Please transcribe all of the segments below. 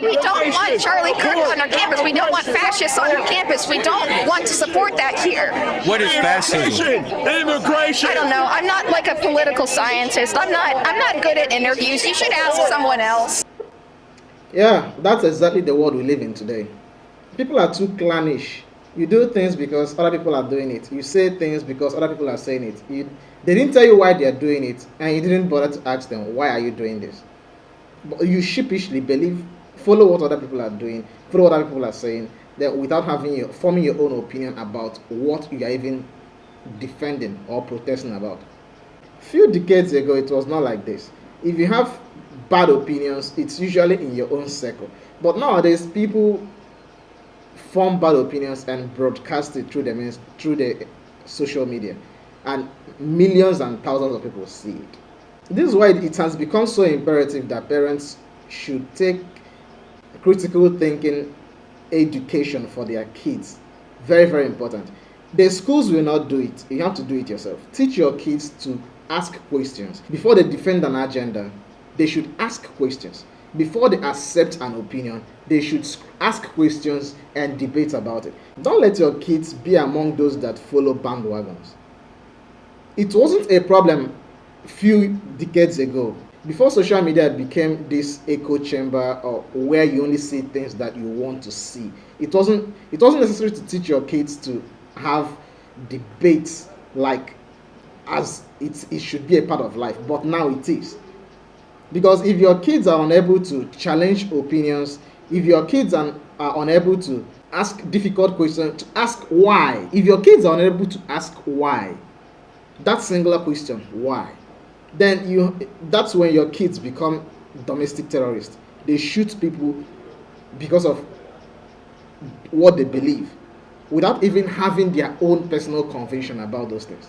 We don't want Charlie Kirk on our campus. We don't want fascists on our campus. We don't want to support that here. What is fascism? Immigration. I don't know. I'm not like a political scientist. I'm not good at interviews. You should ask someone else. Yeah, that's exactly the world we live in today. People are too clannish. You do things because other people are doing it. You say things because other people are saying it. They didn't tell you why they are doing it, and you didn't bother to ask them, why are you doing this? But you sheepishly follow what other people are doing, follow what other people are saying, that without forming your own opinion about what you are even defending or protesting about. Few decades ago, it was not like this. If you have bad opinions, it's usually in your own circle. But nowadays, people form bad opinions and broadcast it through the social media, and millions and thousands of people see it. This is why it has become so imperative that parents should take critical thinking education for their kids. Very, very important. The schools will not do it. You have to do it yourself. Teach your kids to ask questions. Before they defend an agenda, they should ask questions. Before they accept an opinion, they should ask questions and debate about it. Don't let your kids be among those that follow bandwagons. It wasn't a problem a few decades ago. Before social media became this echo chamber or where you only see things that you want to see. It wasn't necessary to teach your kids to have debates like as it should be a part of life, but now it is. Because if your kids are unable to challenge opinions, if your kids are unable to ask difficult questions, to ask why, if your kids are unable to ask why, that singular question, why, then that's when your kids become domestic terrorists. They shoot people because of what they believe, without even having their own personal conviction about those things.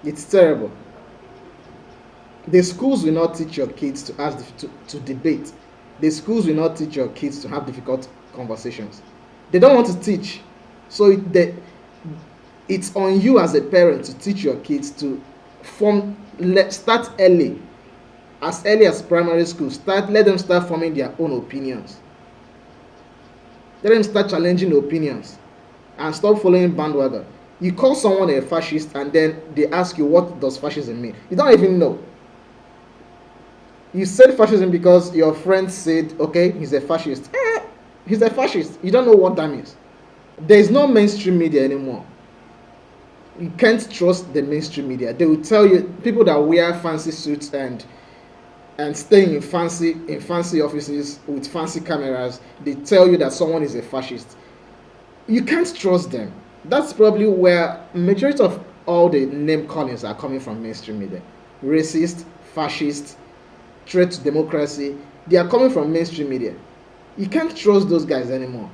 It's terrible. The schools will not teach your kids to debate. The schools will not teach your kids to have difficult conversations. They don't want to teach. So it's on you as a parent to teach your kids to start early. As early as primary school. Let them start forming their own opinions. Let them start challenging opinions. And stop following bandwagon. You call someone a fascist and then they ask you, what does fascism mean? You don't even know. You said fascism because your friend said, okay, he's a fascist. He's a fascist. You don't know what that means. There is no mainstream media anymore. You can't trust the mainstream media. They will tell you, people that wear fancy suits and stay in fancy offices with fancy cameras, they tell you that someone is a fascist. You can't trust them. That's probably where majority of all the name callings are coming from mainstream media. Racist, fascist, threat to democracy, they are coming from mainstream media. You can't trust those guys anymore.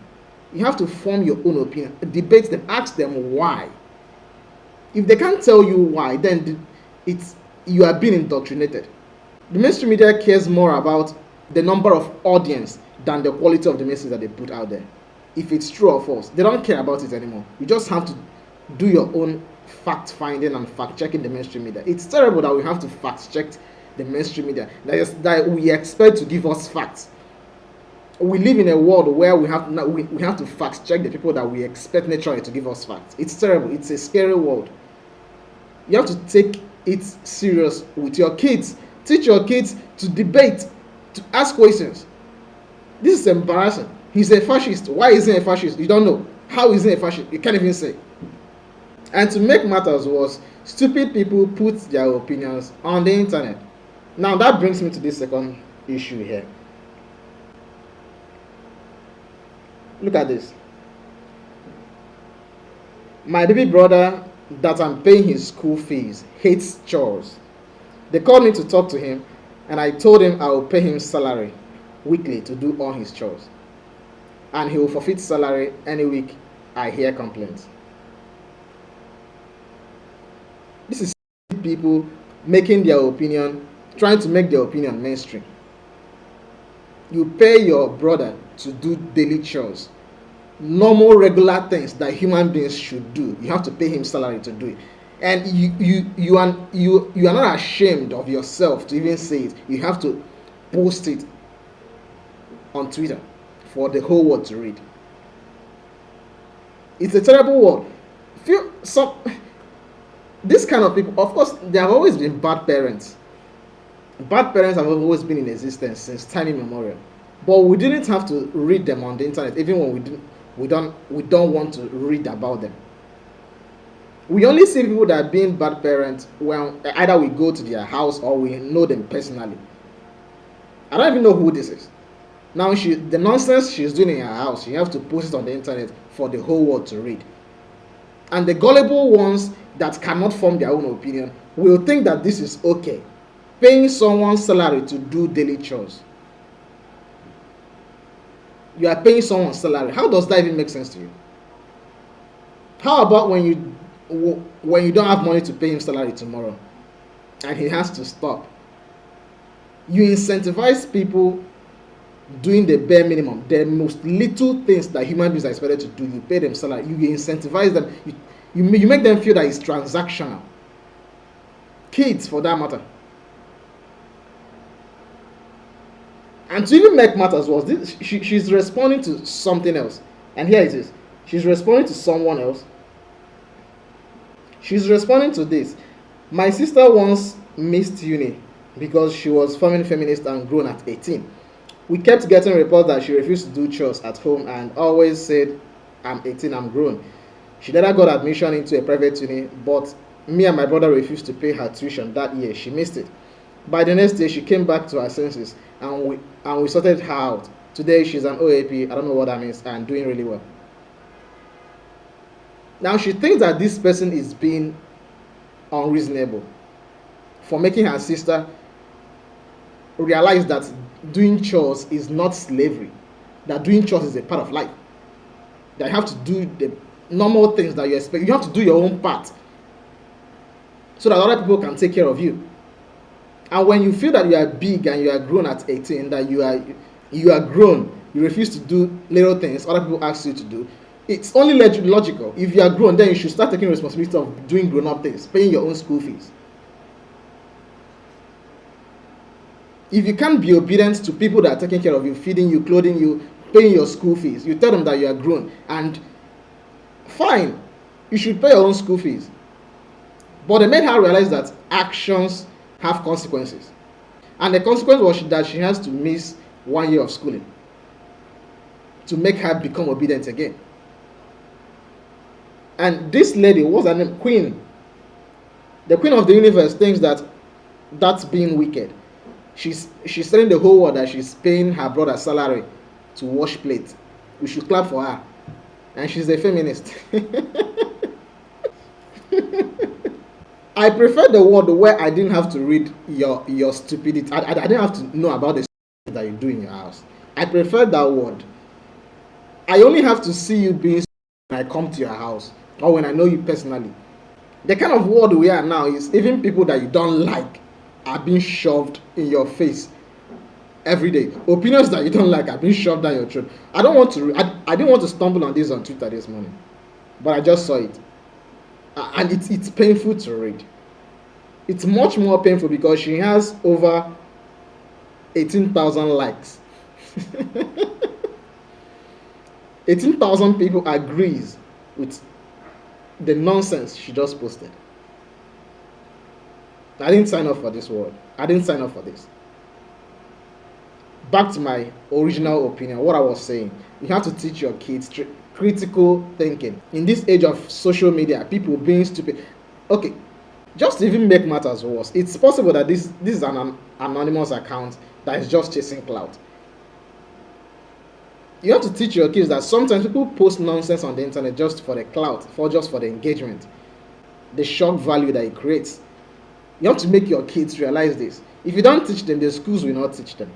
You have to form your own opinion, debate them, ask them why. If they can't tell you why, then you are being indoctrinated. The mainstream media cares more about the number of audience than the quality of the message that they put out there. If it's true or false, they don't care about it anymore. You just have to do your own fact finding and fact checking the mainstream media. It's terrible that we have to fact check the mainstream media, that we expect to give us facts. We live in a world where we have to fact check the people that we expect naturally to give us facts. It's terrible. It's a scary world. You have to take it serious with your kids. Teach your kids to debate, to ask questions. This is embarrassing. He's a fascist. Why is he a fascist? You don't know. How is he a fascist? You can't even say. And to make matters worse, stupid people put their opinions on the internet. Now that brings me to this second issue here. Look at this. My baby brother that I'm paying his school fees hates chores. They called me to talk to him and I told him I will pay him salary weekly to do all his chores. And he will forfeit salary any week I hear complaints. This is people making their opinion, trying to make their opinion mainstream. You pay your brother to do daily chores, normal regular things that human beings should do. You have to pay him salary to do it, and you are not ashamed of yourself to even say it. You have to post it on Twitter for the whole world to read. It's a terrible word. This kind of people, of course, there have always been bad parents. Bad parents have always been in existence since time immemorial. But we didn't have to read them on the internet, even when we don't want to read about them. We only see people that are being bad parents when either we go to their house or we know them personally. I don't even know who this is. Now the nonsense she's doing in her house, she has to post it on the internet for the whole world to read. And the gullible ones that cannot form their own opinion will think that this is okay. Paying someone's salary to do daily chores. You are paying someone's salary. How does that even make sense to you? How about when you don't have money to pay him salary tomorrow and he has to stop? You incentivize people doing the bare minimum, the most little things that human beings are expected to do. You pay them salary. You incentivize them. You make them feel that it's transactional. Kids, for that matter. And to even make matters worse, she's responding to something else. And here it is. She's responding to someone else. She's responding to this. My sister once missed uni because she was forming feminist and grown at 18. We kept getting reports that she refused to do chores at home and always said, I'm 18, I'm grown. She later got admission into a private uni, but me and my brother refused to pay her tuition that year. She missed it. By the next day, she came back to her senses and we sorted her out. Today, she's an OAP, I don't know what that means, and doing really well. Now, she thinks that this person is being unreasonable for making her sister realize that doing chores is not slavery, that doing chores is a part of life, that you have to do the normal things that you expect. You have to do your own part so that other people can take care of you. And when you feel that you are big and you are grown at 18, that you are grown, you refuse to do little things other people ask you to do, it's only logical. If you are grown, then you should start taking responsibility of doing grown-up things, paying your own school fees. If you can't be obedient to people that are taking care of you, feeding you, clothing you, paying your school fees, you tell them that you are grown, and fine, you should pay your own school fees. But they made her realize that actions have consequences. And the consequence was that she has to miss 1 year of schooling to make her become obedient again. And this lady, what's her name? Queen. The queen of the universe thinks that that's being wicked. She's telling the whole world that she's paying her brother's salary to wash plates. We should clap for her. And she's a feminist. I prefer the world where I didn't have to read your stupidity. I didn't have to know about the stupidity that you do in your house. I prefer that world. I only have to see you being stupid when I come to your house or when I know you personally. The kind of world we are now is even people that you don't like are being shoved in your face every day. Opinions that you don't like are being shoved down your throat. I didn't want to stumble on this on Twitter this morning, but I just saw it. And it's painful to read. It's much more painful because she has over 18,000 likes. 18,000 people agrees with the nonsense she just posted. I didn't sign up for this word. I didn't sign up for this. Back to my original opinion, what I was saying. You have to teach your kids critical thinking. In this age of social media, people being stupid. Okay, just to even make matters worse, it's possible that this is an anonymous account that is just chasing clout. You have to teach your kids that sometimes people post nonsense on the internet just for the clout, just for the engagement, the shock value that it creates. You have to make your kids realize this. If you don't teach them, the schools will not teach them.